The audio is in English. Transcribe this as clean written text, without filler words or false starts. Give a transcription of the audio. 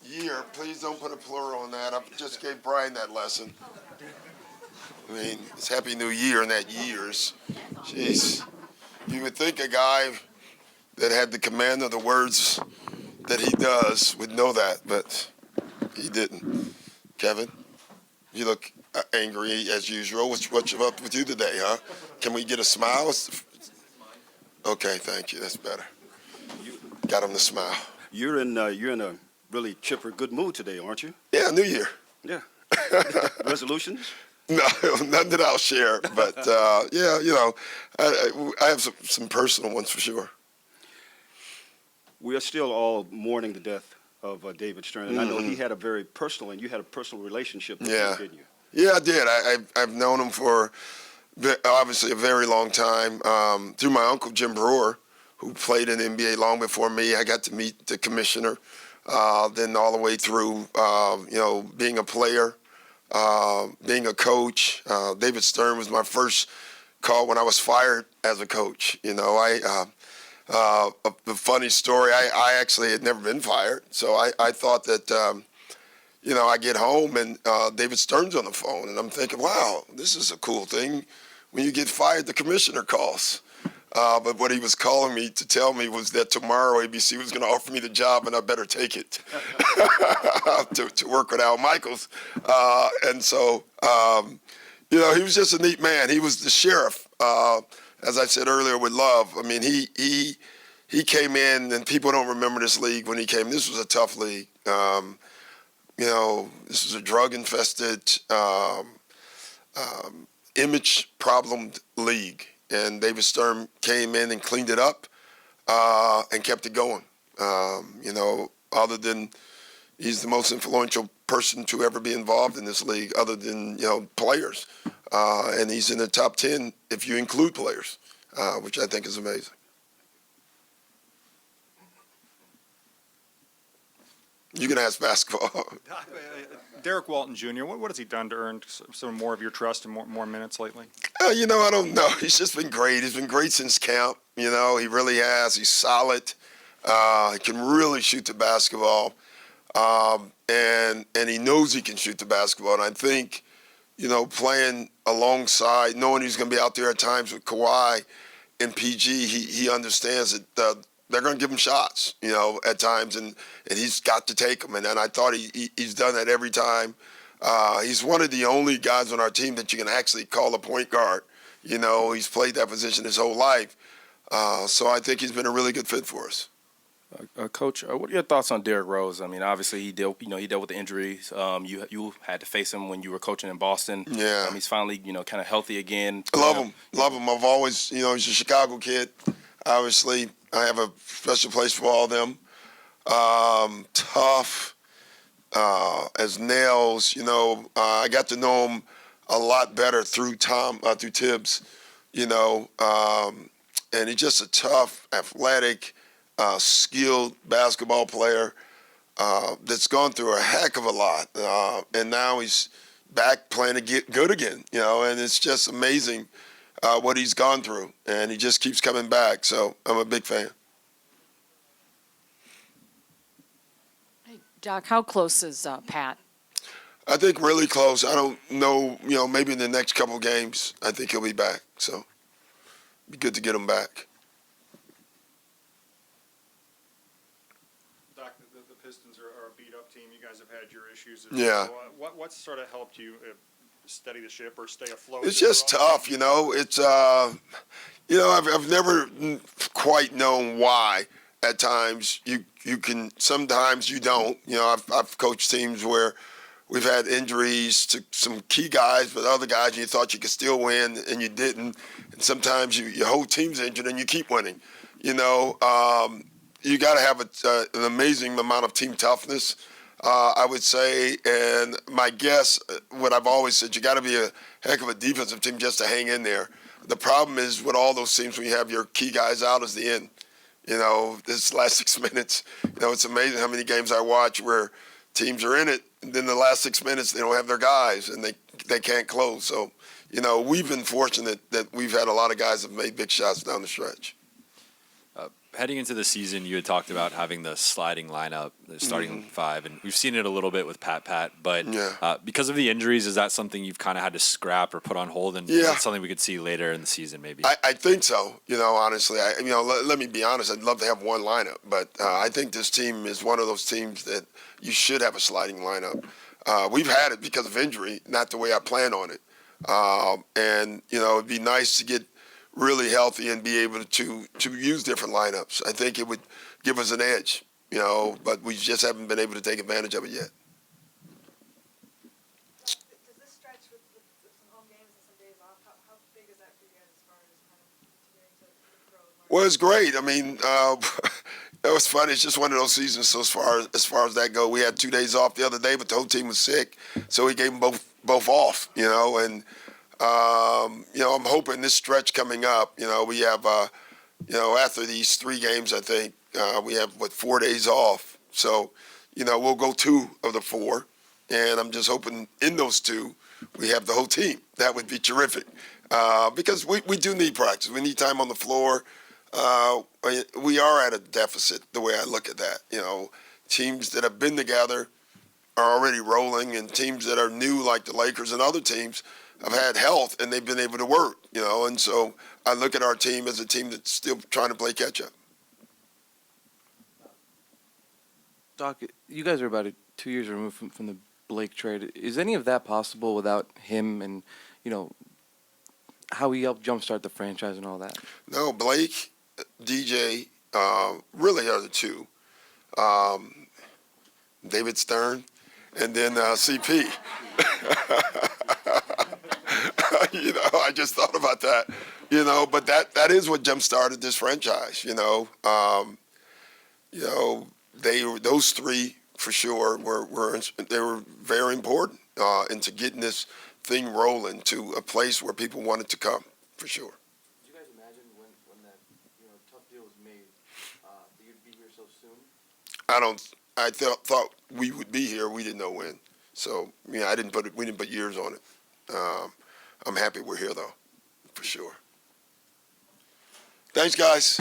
year. Please don't put a plural on that. I just gave Brian that lesson. I mean, it's Happy New Year and that years. Jeez. You would think a guy that had the command of the words that he does would know that, but he didn't. Kevin, you look angry as usual. What's up with you today, huh? Can we get a smile? Okay, thank you. That's better. Got him to smile. You're in a really chipper, good mood today, aren't you? Yeah, New Year. Yeah. Resolutions? No, none that I'll share. But yeah, I have some personal ones for sure. We are still all mourning the death of David Stern, and I know he had a very personal, and you had a personal relationship with him, didn't you? Yeah, I did. I've known him for obviously a very long time. Through my uncle Jim Brewer, who played in the NBA long before me. I got to meet the commissioner. Then all the way through, being a player, being a coach. David Stern was my first call when I was fired as a coach. The funny story, I actually had never been fired. So I thought that, I get home and David Stern's on the phone. And I'm thinking, wow, this is a cool thing. When you get fired, the commissioner calls. But what he was calling me to tell me was that tomorrow ABC was going to offer me the job and I better take it to work with Al Michaels. And so, he was just a neat man. He was the sheriff, as I said earlier, with love. I mean, he came in, and people don't remember this league when he came. This was a tough league. This was a drug-infested, image-problemed league. And David Stern came in and cleaned it up and kept it going. Other than he's the most influential person to ever be involved in this league, other than, players. And he's in the top 10 if you include players, which I think is amazing. You can ask basketball. Derek Walton Jr., what has he done to earn some more of your trust and more minutes lately? I don't know. He's just been great. He's been great since camp. He really has. He's solid. He can really shoot the basketball. And he knows he can shoot the basketball. And I think, playing alongside, knowing he's going to be out there at times with Kawhi and PG, he understands that they're going to give him shots, at times, and he's got to take them. And I thought he's done that every time. He's one of the only guys on our team that you can actually call a point guard. He's played that position his whole life. So I think he's been a really good fit for us. Coach, what are your thoughts on Derrick Rose? I mean, obviously he dealt with the injuries. You had to face him when you were coaching in Boston. Yeah. He's finally, kind of healthy again. Love him. I've always, he's a Chicago kid. Obviously, I have a special place for all of them. Tough as nails. I got to know him a lot better through Tibbs. And he's just a tough, athletic, skilled basketball player that's gone through a heck of a lot. And now he's back playing to get good again. And it's just amazing what he's gone through, and he just keeps coming back. So I'm a big fan. Hey, Doc, how close is Pat? I think really close. I don't know, maybe in the next couple games, I think he'll be back. So it'd be good to get him back. Doc, the Pistons are a beat-up team. You guys have had your issues. Yeah. What's sort of helped you steady the ship or stay afloat? It's just tough, It's, I've never quite known why. At times you can, sometimes you don't. I've coached teams where we've had injuries to some key guys, but other guys you thought you could still win and you didn't. And sometimes your whole team's injured and you keep winning. You got to have an amazing amount of team toughness. I would say, and my guess, what I've always said, you got to be a heck of a defensive team just to hang in there. The problem is with all those teams, when you have your key guys out, is the end. This last 6 minutes, it's amazing how many games I watch where teams are in it, and then the last 6 minutes, they don't have their guys, and they can't close. So, we've been fortunate that we've had a lot of guys that have made big shots down the stretch. heading into the season, you had talked about having the sliding lineup, the starting five, and we've seen it a little bit with Pat. But because of the injuries, is that something you've kind of had to scrap or put on hold, and is that something we could see later in the season, maybe? I think so. Honestly, let me be honest. I'd love to have one lineup, but I think this team is one of those teams that you should have a sliding lineup. We've had it because of injury, not the way I plan on it. And it'd be nice to get really healthy and be able to use different lineups. I think it would give us an edge, but we just haven't been able to take advantage of it yet. Does this stretch with some home games and some days off, how big is that for you guys as far as kind of continuing to grow? Well, it's great. I mean, it was funny. It's just one of those seasons. So as far as that go, we had 2 days off the other day, but the whole team was sick, so we gave them both off. And I'm hoping this stretch coming up. We have after these 3 games, I think we have 4 days off. So we'll go 2 of the 4, and I'm just hoping in those 2 we have the whole team. That would be terrific because we do need practice. We need time on the floor. We are at a deficit, the way I look at that. Teams that have been together are already rolling, and teams that are new, like the Lakers and other teams, have had health, and they've been able to work, and so I look at our team as a team that's still trying to play catch-up. Doc, you guys are about 2 years removed from the Blake trade. Is any of that possible without him and, how he helped jumpstart the franchise and all that? No, Blake, DJ, really are the 2. David Stern, and then CP. I just thought about that, but that is what jump-started this franchise, those 3 for sure they were very important into getting this thing rolling to a place where people wanted to come, for sure. Did you guys imagine when that tough deal was made that you'd be here so soon? I thought we would be here. We didn't know when. So we didn't put years on it. I'm happy we're here though, for sure. Thanks, guys.